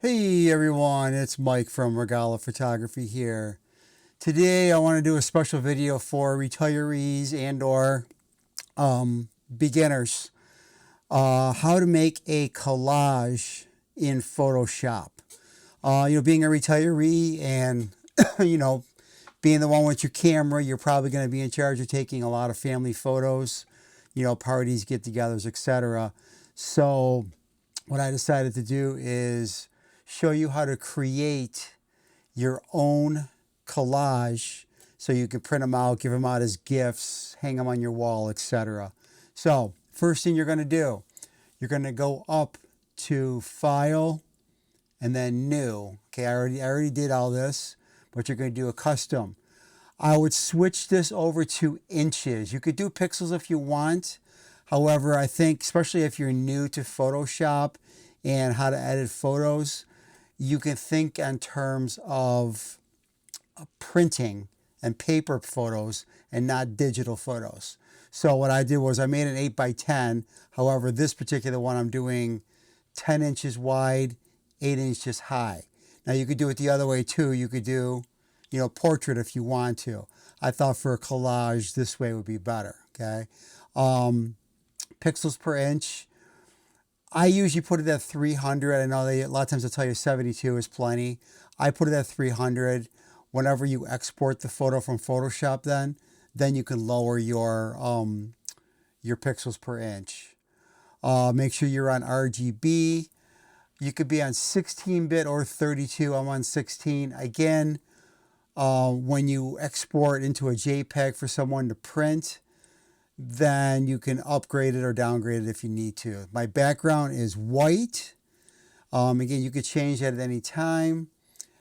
Hey everyone, it's Mike from Rogala Photography here. Today I want to do a special video for retirees and or beginners. How to make a collage in Photoshop. Being a retiree and, you know, being the one with your camera, you're probably going to be in charge of taking a lot of family photos, parties, get-togethers, etc. So what I decided to do is show you how to create your own collage so you can print them out, give them out as gifts, hang them on your wall, etc. So first thing you're going to do, you're going to go up to File and then New. Okay, I already did all this, but you're going to do a custom. I would switch this over to inches. You could do pixels if you want. However, I think, especially if you're new to Photoshop and how to edit photos, you can think in terms of printing and paper photos and not digital photos. So what I did was I made an 8x10. However, this particular one I'm doing 10 inches wide, 8 inches high. Now you could do it the other way too. You could do, portrait if you want to. I thought for a collage this way would be better. Okay, pixels per inch. I usually put it at 300. I know a lot of times they'll tell you 72 is plenty. I put it at 300. Whenever you export the photo from Photoshop, then you can lower your pixels per inch. Make sure you're on RGB. You could be on 16-bit or 32. I'm on 16. Again, when you export into a JPEG for someone to print, then you can upgrade it or downgrade it if you need to. My background is white. Again, you could change that at any time.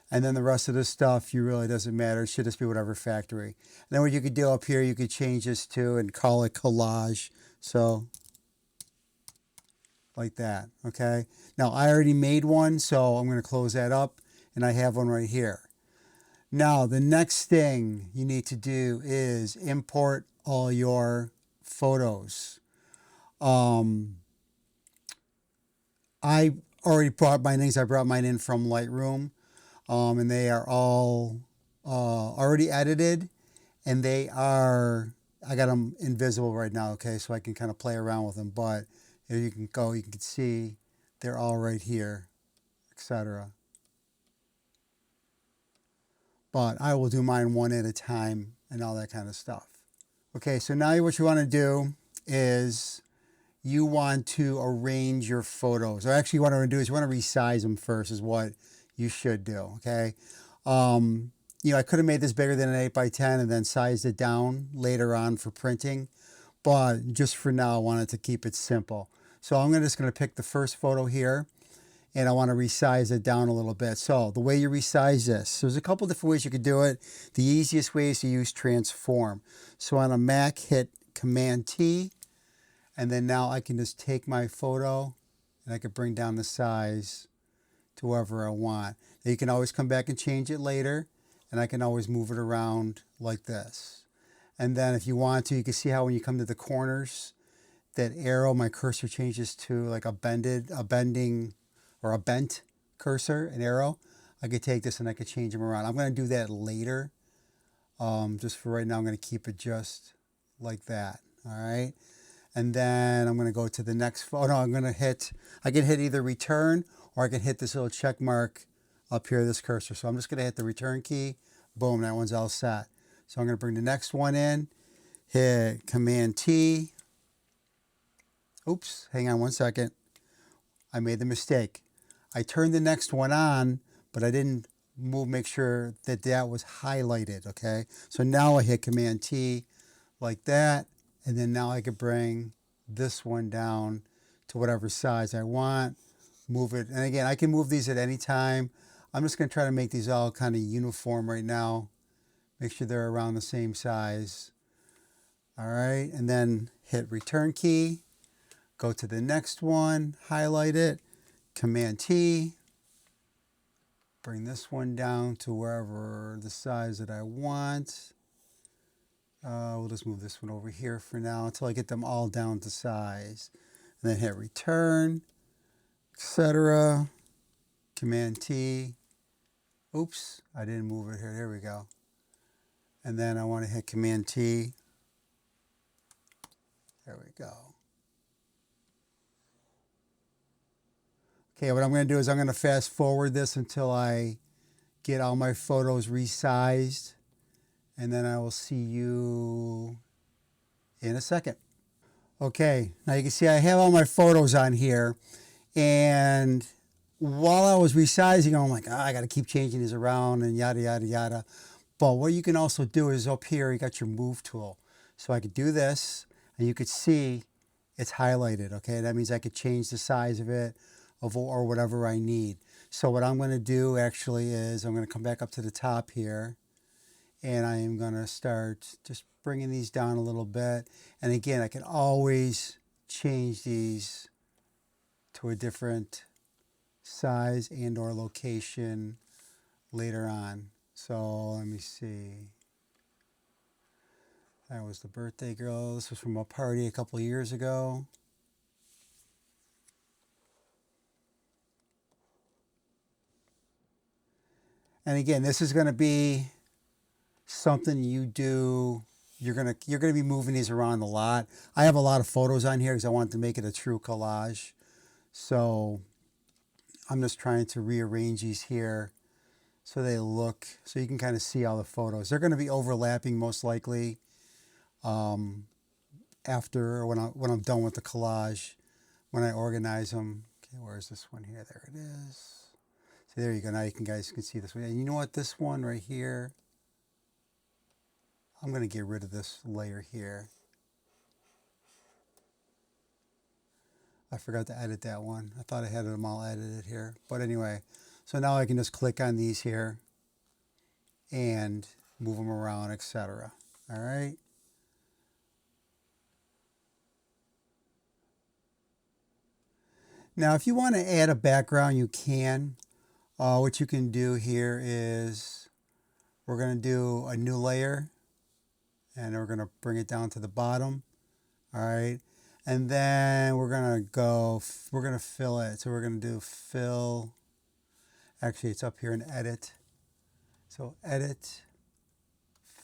And then the rest of the stuff, you really doesn't matter. It should just be whatever factory. And then what you could do up here, you could change this to and call it collage. So like that, okay? Now I already made one, so I'm going to close that up and I have one right here. Now the next thing you need to do is import all your photos. I already brought mine in. I brought mine in from Lightroom, and they are all already edited, and I got them invisible right now, okay, so I can kind of play around with them. But here you can go, you can see they're all right here, etc. But I will do mine one at a time and all that kind of stuff. Okay, so now what you want to do is you want to arrange your photos. Or actually what you want to do is you want to resize them first is what you should do, okay? I could have made this bigger than an 8x10 and then sized it down later on for printing. But just for now, I wanted to keep it simple. So I'm just going to pick the first photo here, and I want to resize it down a little bit. So the way you resize this, there's a couple different ways you could do it. The easiest way is to use transform. So on a Mac, hit Command T, and then now I can just take my photo and I can bring down the size to wherever I want. Now you can always come back and change it later, and I can always move it around like this. And then if you want to, you can see how when you come to the corners, that arrow, my cursor changes to like a bending or a bent cursor, an arrow. I could take this and I could change them around. I'm going to do that later. Just for right now, I'm going to keep it just like that. All right. And then I'm going to go to the next photo. I can hit either return or I can hit this little check mark up here, this cursor. So I'm just going to hit the return key. Boom, that one's all set. So I'm going to bring the next one in, hit Command T. Oops, hang on one second. I made the mistake. I turned the next one on, but I didn't make sure that that was highlighted, okay? So now I hit Command T like that, and then now I could bring this one down to whatever size I want, move it. And again, I can move these at any time. I'm just going to try to make these all kind of uniform right now. Make sure they're around the same size. All right, and then hit return key. Go to the next one, highlight it, Command T. Bring this one down to wherever the size that I want. We'll just move this one over here for now until I get them all down to size. And then hit return, etc. Command T. Oops, I didn't move it here. There we go. And then I want to hit Command T. There we go. Okay, what I'm going to do is I'm going to fast forward this until I get all my photos resized, and then I will see you in a second. Okay, now you can see I have all my photos on here, and while I was resizing, I'm like, I got to keep changing these around and yada, yada, yada. But what you can also do is up here, you got your move tool. So I could do this, and you could see it's highlighted, okay? That means I could change the size of it or whatever I need. So what I'm going to do actually is I'm going to come back up to the top here, and I am going to start just bringing these down a little bit. And again, I can always change these to a different size and or location later on. So let me see. That was the birthday girl. This was from a party a couple years ago. And again, this is going to be something you do. You're gonna be moving these around a lot. I have a lot of photos on here because I wanted to make it a true collage. So I'm just trying to rearrange these here so they look, so you can kind of see all the photos. They're going to be overlapping most likely after when I'm done with the collage, when I organize them. Okay, where's this one here? There it is. So there you go. Now you guys can see this one. And you know what? This one right here, I'm going to get rid of this layer here. I forgot to edit that one. I thought I had them all edited here. But anyway, so now I can just click on these here and move them around, etc. All right. Now, if you want to add a background, you can. What you can do here is we're going to do a new layer, and we're going to bring it down to the bottom. All right. And then we're going to fill it. So we're going to do fill. Actually, it's up here in edit. So edit,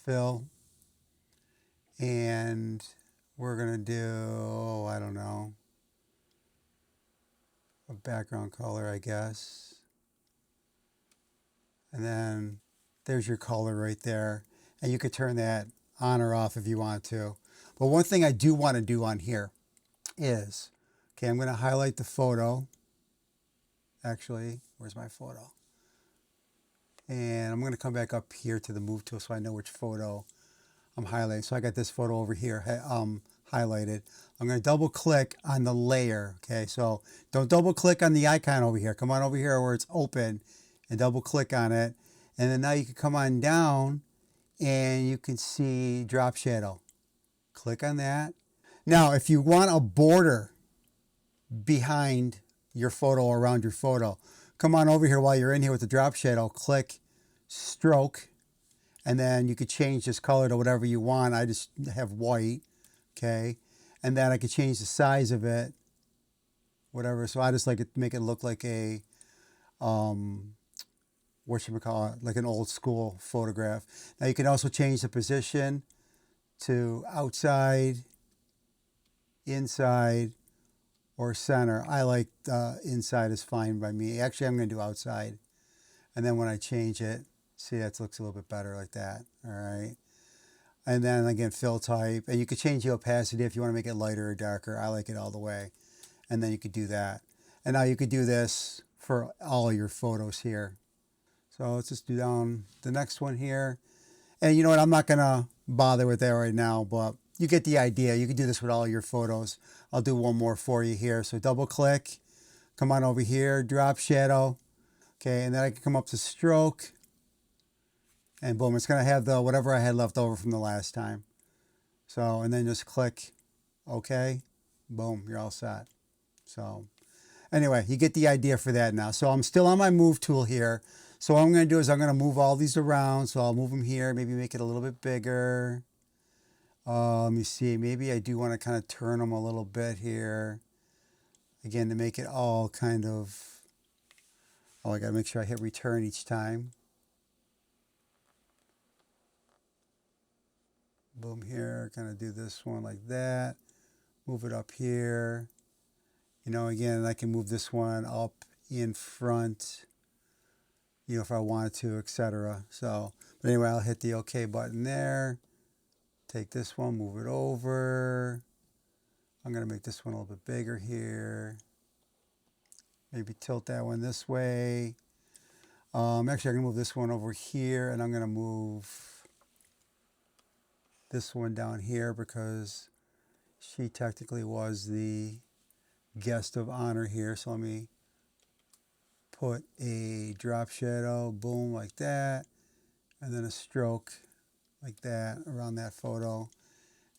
fill, and we're going to do, I don't know, a background color, I guess. And then there's your color right there. And you could turn that on or off if you want to. But one thing I do want to do on here is, okay, I'm going to highlight the photo. Actually, where's my photo? And I'm going to come back up here to the move tool so I know which photo I'm highlighting. So I got this photo over here highlighted. I'm going to double click on the layer. Okay, so don't double click on the icon over here. Come on over here where it's open and double click on it. And then now you can come on down and you can see drop shadow. Click on that. Now, if you want a border behind your photo, around your photo, come on over here while you're in here with the drop shadow, click stroke, and then you could change this color to whatever you want. I just have white, okay? And then I could change the size of it, whatever. So I just like to make it look like a, whatchamacallit, like an old school photograph. Now you can also change the position to outside, inside, or center. I like inside is fine by me. Actually, I'm going to do outside. And then when I change it, see, that looks a little bit better like that. All right. And then again, fill type. And you could change the opacity if you want to make it lighter or darker. I like it all the way. And then you could do that. And now you could do this for all your photos here. So let's just do down the next one here. And you know what? I'm not going to bother with that right now, but you get the idea. You can do this with all your photos. I'll do one more for you here. So double click, come on over here, drop shadow. Okay, and then I can come up to stroke. And boom, it's going to have the whatever I had left over from the last time. So, and then just click OK. Boom, you're all set. So anyway, you get the idea for that now. So I'm still on my move tool here. So what I'm going to do is I'm going to move all these around. So I'll move them here, maybe make it a little bit bigger. Let me see, maybe I do want to kind of turn them a little bit here. Again, to make it all kind of Oh, I got to make sure I hit return each time. Boom here, kind of do this one like that. Move it up here. You know, again, I can move this one up in front, you know, if I wanted to, etc. So, but anyway, I'll hit the OK button there. Take this one, move it over. I'm going to make this one a little bit bigger here. Maybe tilt that one this way. Actually, I'm going to move this one over here, and I'm going to move this one down here because she technically was the guest of honor here. So let me put a drop shadow, boom, like that, and then a stroke like that around that photo.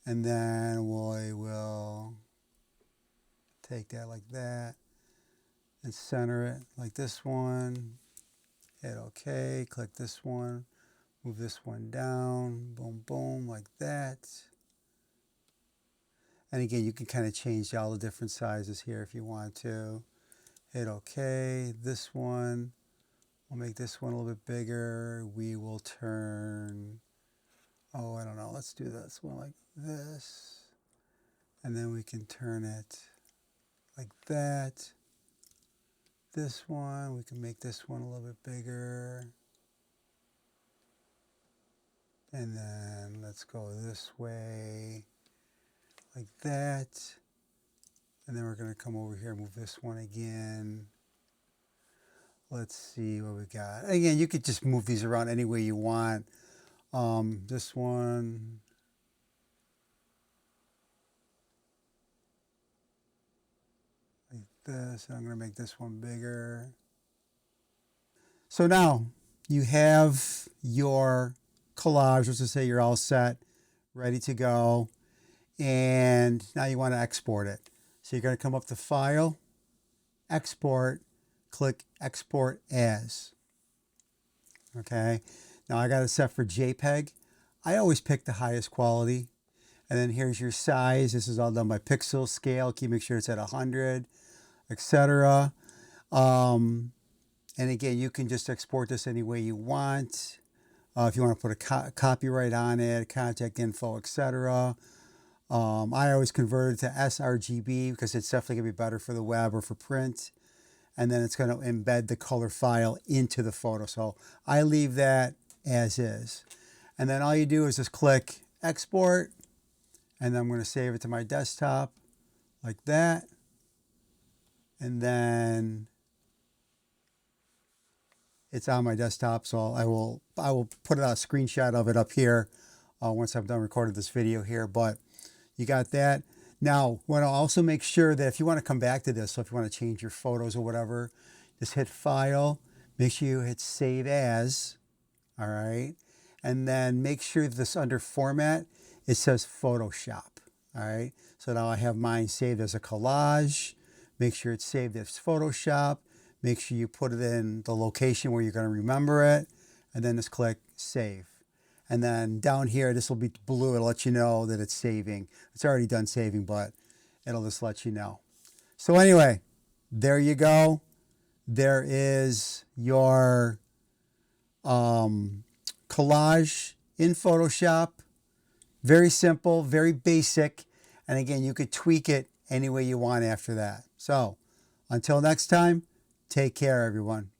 And then we will take that like that and center it like this one. Hit OK, click this one, move this one down, boom, boom, like that. And again, you can kind of change all the different sizes here if you want to. Hit OK. This one, we'll make this one a little bit bigger. We will turn, oh, I don't know, let's do this one like this. And then we can turn it like that. This one, we can make this one a little bit bigger. And then let's go this way, like that. And then we're going to come over here and move this one again. Let's see what we got. Again, you could just move these around any way you want. This one. Like this. And I'm going to make this one bigger. So now you have your collage. Let's just say you're all set, ready to go. And now you want to export it. So you're going to come up to File, Export, click Export As. Okay. Now I got it set for JPEG. I always pick the highest quality. And then here's your size. This is all done by pixel scale. Keep make sure it's at 100, etc. And again, you can just export this any way you want. If you want to put a copyright on it, contact info, etc. I always convert it to sRGB because it's definitely going to be better for the web or for print. And then it's going to embed the color file into the photo. So I leave that as is. And then all you do is just click Export. And then I'm going to save it to my desktop like that. And then it's on my desktop. So I will put a screenshot of it up here once I'm done recording this video here. But you got that. Now, want to also make sure that if you want to come back to this, so if you want to change your photos or whatever, just hit File, make sure you hit Save As, all right? And then make sure this under Format, it says Photoshop, all right? So now I have mine saved as a collage. Make sure it's saved as Photoshop. Make sure you put it in the location where you're going to remember it, and then just click Save. And then down here, this will be blue. It'll let you know that it's saving. It's already done saving, but it'll just let you know. So anyway, there you go. There is your collage in Photoshop. Very simple, very basic. And again, you could tweak it any way you want after that. So until next time, take care, everyone.